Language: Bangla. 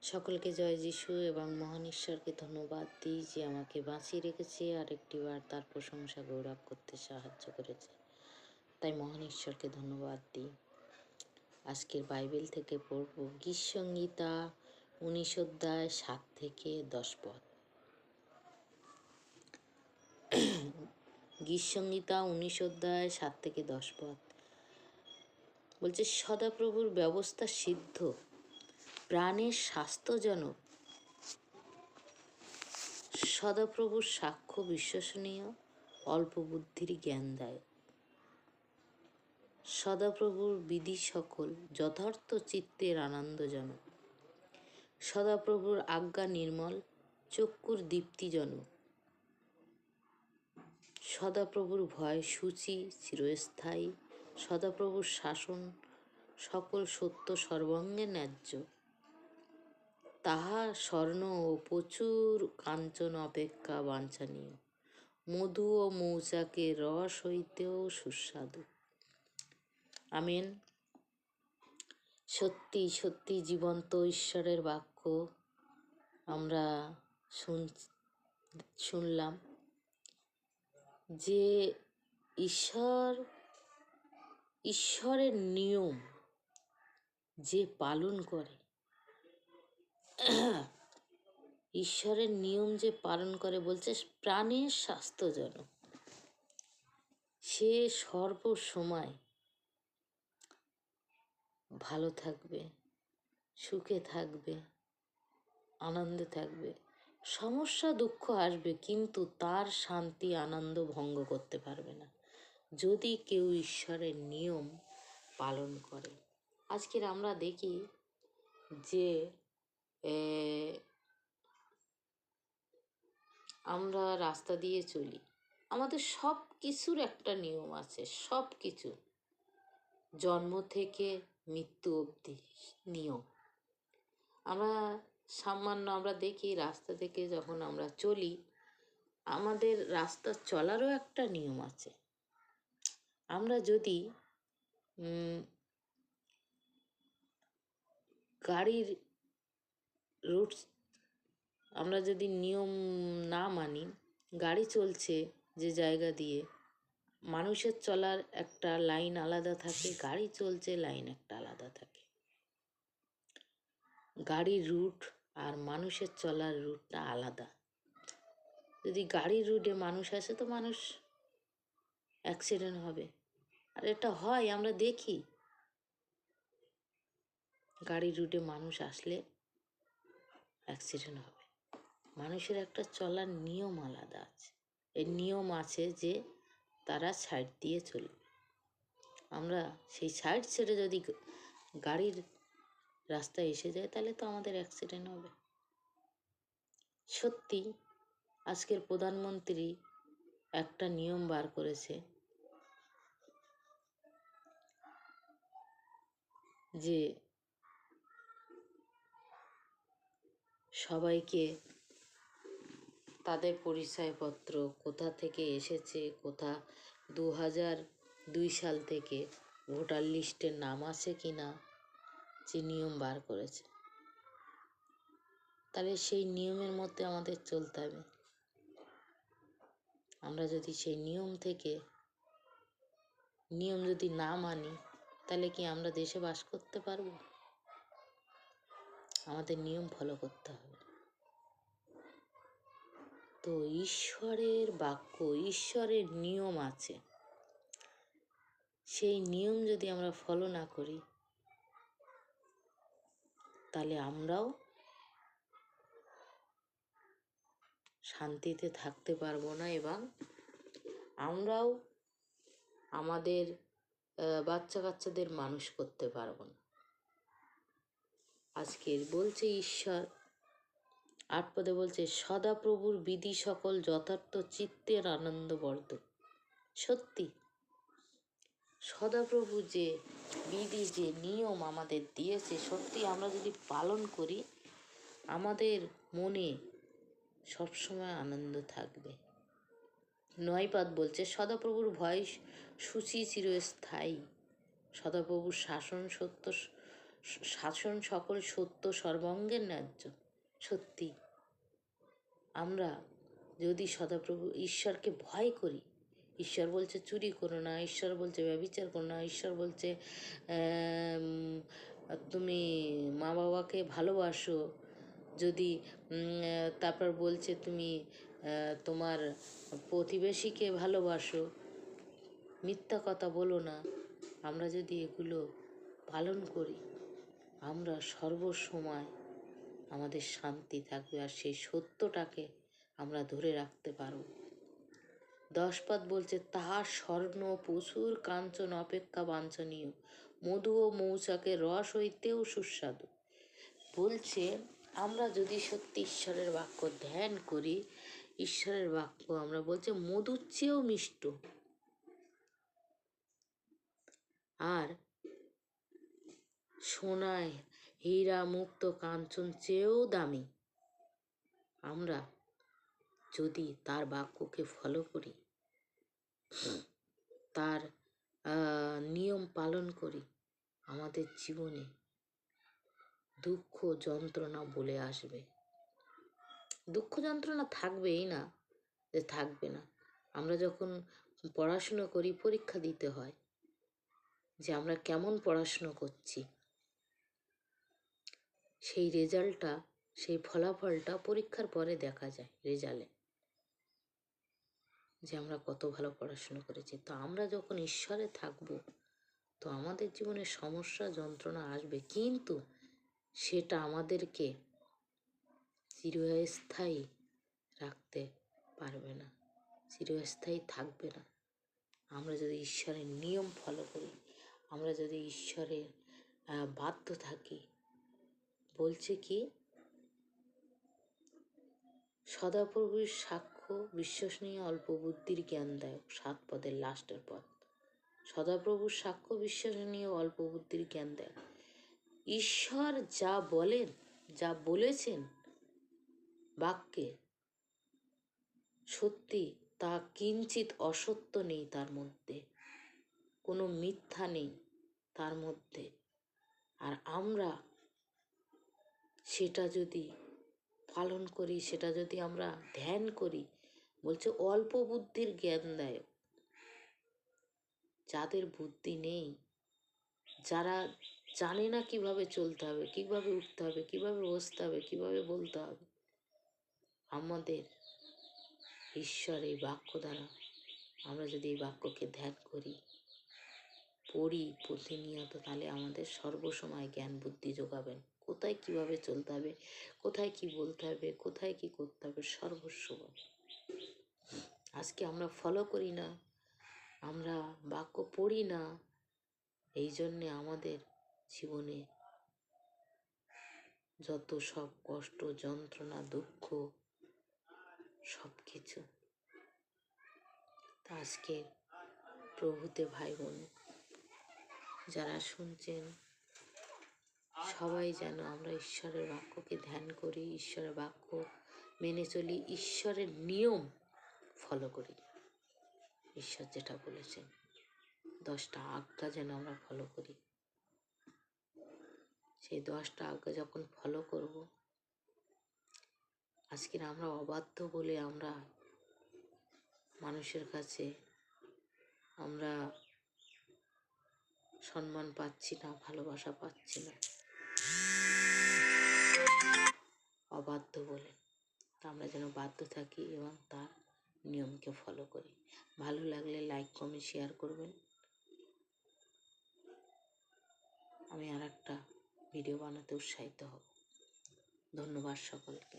সকলকে জয় যিশু এবং মহান ঈশ্বরকে ধন্যবাদ দিই যে আমাকে বাঁচিয়ে রেখেছে আর একটিবার তার প্রশংসা গৌরব করতে সাহায্য করেছে। তাই মহান ঈশ্বরকে ধন্যবাদ দিই। আজকের বাইবেল থেকে পড়ব গীতসংহিতা 19 অধ্যায় 7 থেকে 10 পদ। গীতসংহিতা 19 অধ্যায় 7 থেকে 10 পদ বলছে, সদাপ্রভুর ব্যবস্থা সিদ্ধ, প্রাণের স্বাস্থ্যজনক। সদাপ্রভুর সাক্ষ্য বিশ্বসনীয়, অল্প বুদ্ধির জ্ঞান দেয়। সদাপ্রভুর বিধি সকল যথার্থ চিত্তের আনন্দজনক। সদাপ্রভুর আজ্ঞা নির্মল, চক্ষুর দীপ্তিজনক। সদাপ্রভুর ভয় সূচি, চিরস্থায়ী। সদাপ্রভুর শাসন সকল সত্য সর্বাঙ্গে ন্যায্য। তাহা স্বর্ণ ও প্রচুর কাঞ্চন অপেক্ষা বাঞ্ছনীয়। মধু ও মৌচাকের রস হইতেও সুস্বাদু। আমেন। সত্যি সত্যি জীবন্ত ঈশ্বরের বাক্য আমরা শুনলাম যে ঈশ্বরের নিয়ম যে পালন করে, ঈশ্বরের নিয়ম যে পালন করে বলছে প্রাণের স্বাস্থ্যজনক। সে সর্বসময় ভালো থাকবে, সুখে থাকবে, আনন্দে থাকবে। সমস্যা দুঃখ আসবে, কিন্তু তার শান্তি আনন্দ ভঙ্গ করতে পারবে না যদি কেউ ঈশ্বরের নিয়ম পালন করে। আজকের আমরা দেখি যে আমরা রাস্তা দিয়ে চলি, আমাদের সব কিছুর একটা নিয়ম আছে। সব কিছু জন্ম থেকে মৃত্যু অবধি নিয়ম। আমরা দেখি রাস্তা থেকে যখন আমরা চলি, আমাদের রাস্তা চলারও একটা নিয়ম আছে। আমরা যদি গাড়ির রুট আমরা যদি নিয়ম না মানি, গাড়ি চলছে যে জায়গা দিয়ে, মানুষের চলার একটা লাইন আলাদা থাকে, গাড়ি চলছে লাইন একটা আলাদা থাকে। গাড়ির রুট আর মানুষের চলার রুটটা আলাদা। যদি গাড়ির রুটে মানুষ আসে তো মানুষ অ্যাক্সিডেন্ট হবে, আর এটা হয়, আমরা দেখি। গাড়ির রুটে মানুষ আসলে অ্যাক্সিডেন্ট হবে। মানুষের একটা চলার নিয়ম আলাদা আছে। এই নিয়ম আছে যে তারা সাইড দিয়ে চলবে। আমরা সেই সাইড ছেড়ে যদি গাড়ির রাস্তায় এসে যায়, তাহলে তো আমাদের অ্যাক্সিডেন্ট হবে। সত্যি আজকের প্রধানমন্ত্রী একটা নিয়ম বার করেছে যে সবাইকে তাদের পরিচয়পত্র কোথা থেকে এসেছে, 2002 সাল থেকে ভোটার লিস্টের নাম আছে কিনা, যে নিয়ম বার করেছে। তাহলে সেই নিয়মের মধ্যে আমাদের চলতে হবে। আমরা যদি সেই নিয়ম যদি না মানি, তাহলে কি আমরা দেশে বাস করতে পারবো? আমাদের নিয়ম ফলো করতে হবে। তো ঈশ্বরের বাক্য, ঈশ্বরের নিয়ম আছে, সেই নিয়ম যদি আমরা ফলো না করি, তাহলে আমরাও শান্তিতে থাকতে পারবো না এবং আমরাও আমাদের বাচ্চা কাচ্চাদের মানুষ করতে পারবো না। আজকের বলছে ঈশ্বর 8 পদে বলছে, সদাপ্রভুর বিধি সকল যথার্থ চিত্তের আনন্দবর্ধক। সত্যি সদাপ্রভু যে বিধি, যে নিয়ম আমাদের দিয়েছে, সত্যি আমরা যদি পালন করি, আমাদের মনে সবসময় আনন্দ থাকবে। 9 পদ বলছে, সদাপ্রভুর ভয় সূচি চিরস্থায়ী। সদাপ্রভুর শাসন সত্য শাসন সকল সত্য সর্বাঙ্গের ন্যায্য। সত্যি আমরা যদি সদাপ্রভু ঈশ্বরকে ভয় করি, ঈশ্বর বলছে চুরি করো না, ঈশ্বর বলছে ব্যভিচার করো না, ঈশ্বর বলছে তুমি মা বাবাকে ভালোবাসো, যদি তারপর বলছে তুমি তোমার প্রতিবেশীকে ভালোবাসো, মিথ্যা কথা বলো না, আমরা যদি এগুলো পালন করি, আমরা সর্বসময় আমাদের শান্তি থাকবে, আর সেই সত্যটাকে আমরা ধরে রাখতে পারব। 10 পদ বলছে, তাহার স্বর্ণ প্রচুর কাঞ্চন অপেক্ষা বাঞ্ছনীয়, মধু ও মৌচাকের রস হইতেও সুস্বাদু। বলছে আমরা যদি সত্যি ঈশ্বরের বাক্য ধ্যান করি, ঈশ্বরের বাক্য আমরা বলছে মধুর চেয়েও মিষ্ট, আর সোনায় হীরা মুক্ত কাঞ্চন চেয়েও দামি। আমরা যদি তার বাক্যকে ফলো করি, তার নিয়ম পালন করি, আমাদের জীবনে দুঃখ যন্ত্রণা বলে আসবে। দুঃখ যন্ত্রণা থাকবেই না যে থাকবে না। আমরা যখন পড়াশুনো করি, পরীক্ষা দিতে হয় যে আমরা কেমন পড়াশুনো করছি, সেই রেজাল্টটা, সেই ফলাফলটা পরীক্ষার পরে দেখা যায় রেজাল্টে, যে আমরা কত ভালো পড়াশুনো করেছি। তো আমরা যখন ঈশ্বরে থাকবো, তো আমাদের জীবনে সমস্যা যন্ত্রণা আসবে, কিন্তু সেটা আমাদেরকে চিরস্থায়ী রাখতে পারবে না, চিরস্থায়ী থাকবে না। আমরা যদি ঈশ্বরের নিয়ম ফলো করি, আমরা যদি ঈশ্বরের বাধ্য থাকি, বলছে কি সদাপ্রভুর সাক্ষ্য বিশ্বসনীয়, অল্প বুদ্ধির জ্ঞানদায়ক। 7 পদের লাস্টের পদ, সদাপ্রভুর সাক্ষ্য বিশ্বসনীয়, অল্প বুদ্ধির জ্ঞানদায়ক। ঈশ্বর যা বলেন, যা বলেছেন বাক্যে, সত্যি তা কিঞ্চিত অসত্য নেই তার মধ্যে, কোনো মিথ্যা নেই তার মধ্যে। আর আমরা সেটা যদি পালন করি, সেটা যদি আমরা ধ্যান করি, বলছে অল্প বুদ্ধির জ্ঞান দেয়। যাদের বুদ্ধি নেই, যারা জানে না কিভাবে চলতে হবে, কিভাবে উঠতে হবে, কিভাবে বসতে হবে, কিভাবে বলতে হবে, আমাদের ঈশ্বর এই বাক্য দ্বারা আমরা যদি এই বাক্যকে ধ্যান করি, পড়ি প্রতিনিয়ত, তাহলে আমাদের সর্বসময় জ্ঞান বুদ্ধি যোগাবেন। কোথায় কিভাবে চলতে হবে, কোথায় কি বলতে হবে, কোথায় কি করতে হবে, সর্বসময়। আজকে আমরা ফলো করি না, আমরা বাক্য পড়ি না, এই জন্যে আমাদের জীবনে যত সব কষ্ট যন্ত্রণা দুঃখ সব কিছু। আজকে প্রভুতে ভাই বোন যারা শুনছেন, সবাই যেন আমরা ঈশ্বরের বাক্যকে ধ্যান করি, ঈশ্বরের বাক্য মেনে চলি, ঈশ্বরের নিয়ম ফলো করি। ঈশ্বর যেটা বলেছেন 10টা আজ্ঞা যেন আমরা ফলো করি। সেই 10টা আজ্ঞা যখন ফলো করব, আজকের আমরা অবাধ্য বলে আমরা মানুষের কাছে আমরা সম্মান পাচ্ছি না, ভালোবাসা পাচ্ছি না, অবাধ্য বলে। তা আমরা যেন বাধ্য থাকি এবং তার নিয়মকে ফলো করি। ভালো লাগলে লাইক কমেন্ট শেয়ার করবেন। আমি আর একটা ভিডিও বানাতে উৎসাহিত হব। ধন্যবাদ সকলকে।